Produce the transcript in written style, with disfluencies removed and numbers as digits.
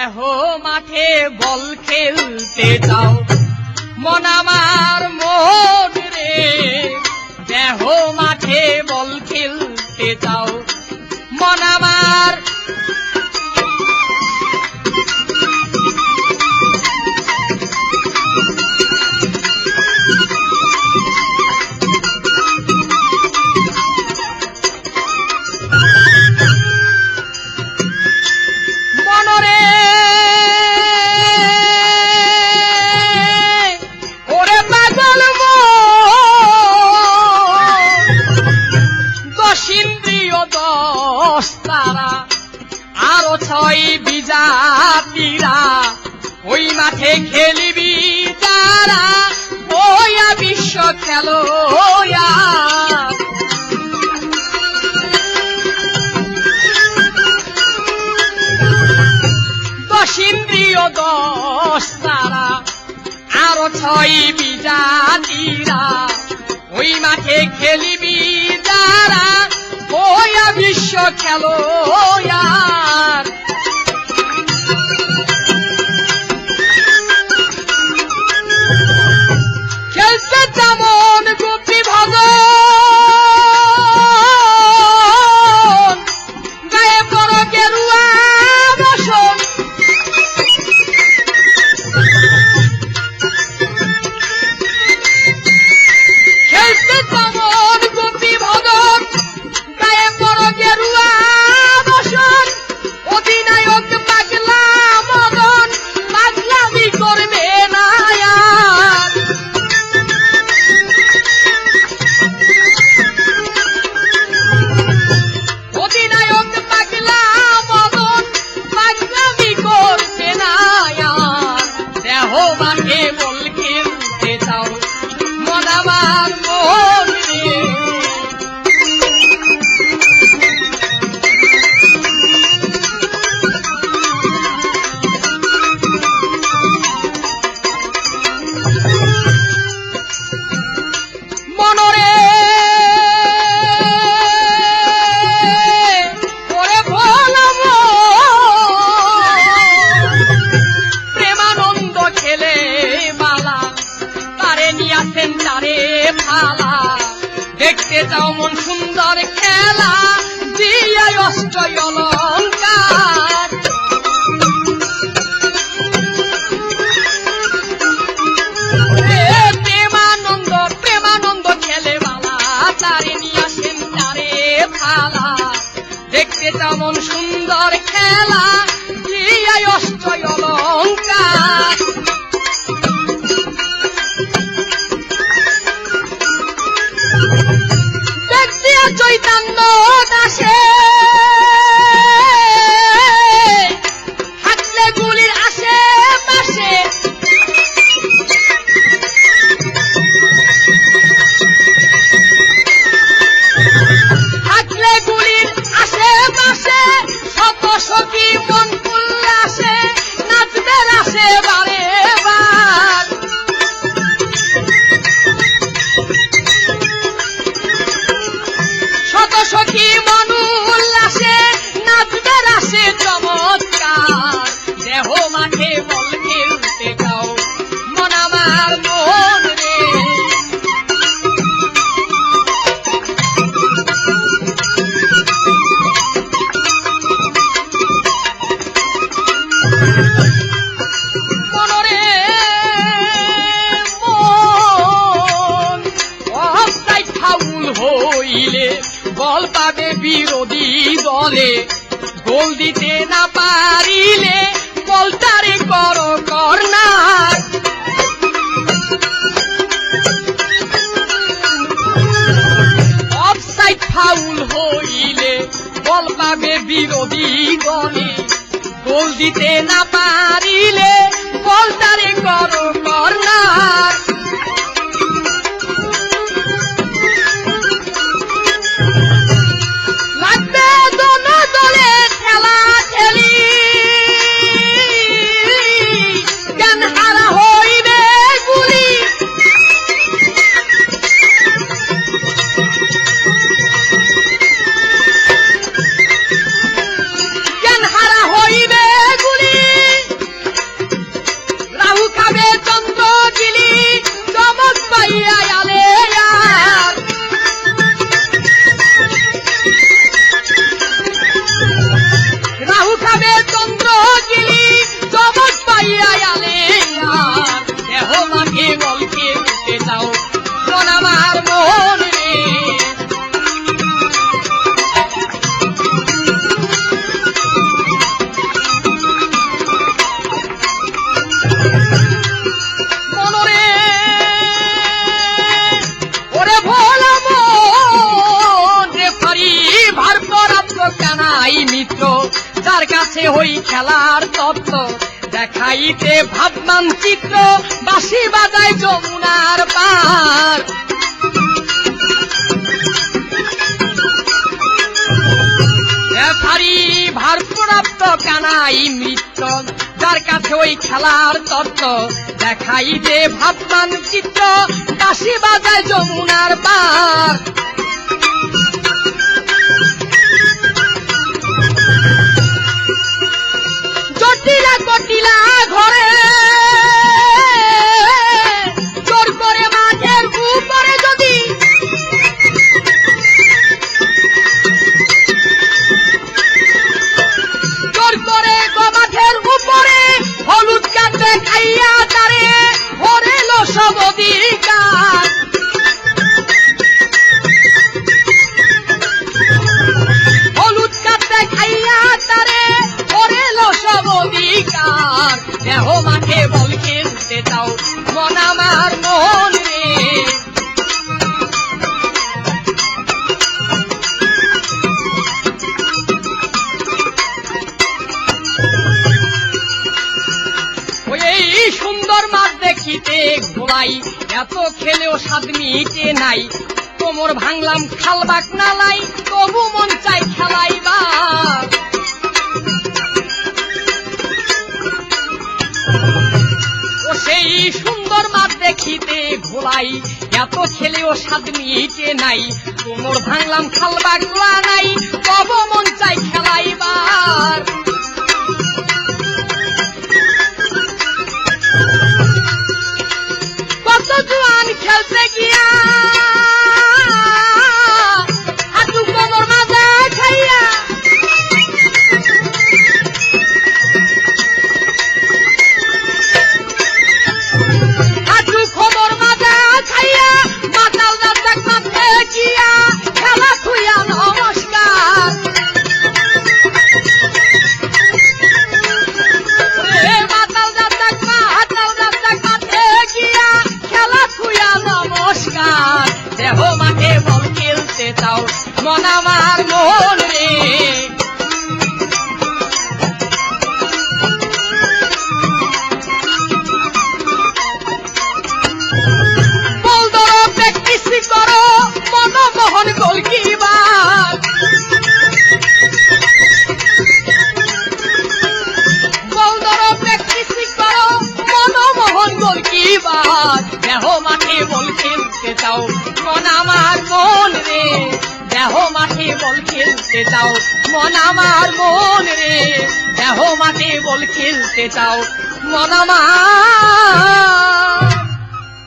দেহ মাঠে বল খেলতে যাও মন আমার মন রে, দেহ মাঠে বল খেলতে যাও মন আমার। আরো ছয় বিজাতিরা ওই মাঠে খেলিবি তারা, ওয়া বিশ্ব খেলোয়া। দশ ইন্দ্রিয় দশ তারা আরো ছয় বিজাতিরা ওই মাঠে খেলিবি তারা, ওয়া বিশ্ব খেলোয়ার। খেলতে যেমন গোপী ভজন, গায়ে বড় গেরুয়া বসন, খেলতে যেমন গোপী ভজন গায়ে বড় গেরুয়া বসন, অধিনায়ক পাগলা মদন পাগলামি করবে না আর। অধিনায়ক পাগলা মদন পাগলামি করবে না আর। দেহ মাঠে বল খেলতে যাও মন আমার মন রে, মনরে ওরে ভোলাম প্রেমানন্দ খেলে বালা, তারে নিয়াছেন তারে ফালা, দেখতে যাও মন সুন্দর খেলা দিয়াই অষ্ট অলঙ্কার। প্রেমানন্দ প্রেমানন্দ খেলে বালা, তারে নিয়াছেন তারে ফালা, দেখতে যাও মন সুন্দর খেলা দিয়াই অষ্ট অলঙ্কার। দেখতিয়া চৈতন্য দাসে হাতলে গুলির আসে পাশে, হাতলে গুলির আসে পাশে, শত সখী মন উল্লাসে নাচবে রাসে বারে বার। শত সখী মন উল্লাসে নাচবে রাসে চমৎকার। দেহ মাঠে বল খেলতে যাও মন আমার মন রে, মনরে মন অফসাইড ফাউল হইলে বল পাবে বিরোধী দলে, গোল দিতে না পারিলে বলটারে করো কর্নার। অফসাইড ফাউল হইলে বল পাবে বিরোধী দলে, গোল দিতে না পারিলে বলটারে করো কর্নার। লাগবে দোনো দলে খেলা খেলি, জ্ঞান হারা হইবে গুলি, জ্ঞান হারা হইবে গুলি, যার কাছে হই খেলার তত্ত্ব দেখাইতে ভাব মানচিত্র বাঁশি বাজায় যমুনার পার রেফারি ভারপ্রাপ্ত কানাই মিত্র যার কাছে ওই খেলার তত্ত্ব দেখাইতে ভাব মানচিত্র বাঁশি বাজায় যমুনার পার জটিলা কটিলা ঘরে জোর করে মাঠের উপরে যদি জোর করে মাঠের উপরে হলুদ কাটে খাইয়া তারে হরেল সব অধিকার হলুদ কাটে খাইয়া তারে হরেল সব অধিকার দেহ মাঠে বল খেলতে চাও মন আমার মন রে এই সুন্দর মাঠ দেখিতে ঘোলাই এত খেলেও স্বাদ মিটে নাই কোমর ভাঙলাম খালবাক নালাই তবু মন চাই খেলাইবার ও সেই সুন্দর মাঠ দেখিতে ঘোলাই এত খেলেও স্বাদ মিটে নাই কোমর ভাঙলাম খালবাক নাই তবু মন চাই খেলাইবার কত জোয়ান খেলতে গিয়া হাঁটু কোমর মাজা খাইয়া হাঁটু কোমর মাজা খাইয়া মাতাল রাস্তা মাঠে গিয়া খেলা খুইয়া নমস্কার দেহ মাঠে বল খেলতে চাও মন আমার মন রে বল ধরো প্র্যাকটিস করো মনমোহন গোলকিপার বল ধরো প্র্যাকটিস করো মনমোহন গোলকিপার দেহ মাঠে বল খেলতে চাও মন আমার মন রে দেহ মাঠে বল খেলতে চাও মন আমার মন রে দেহ মাঠে বল খেলতে চাও মন আমার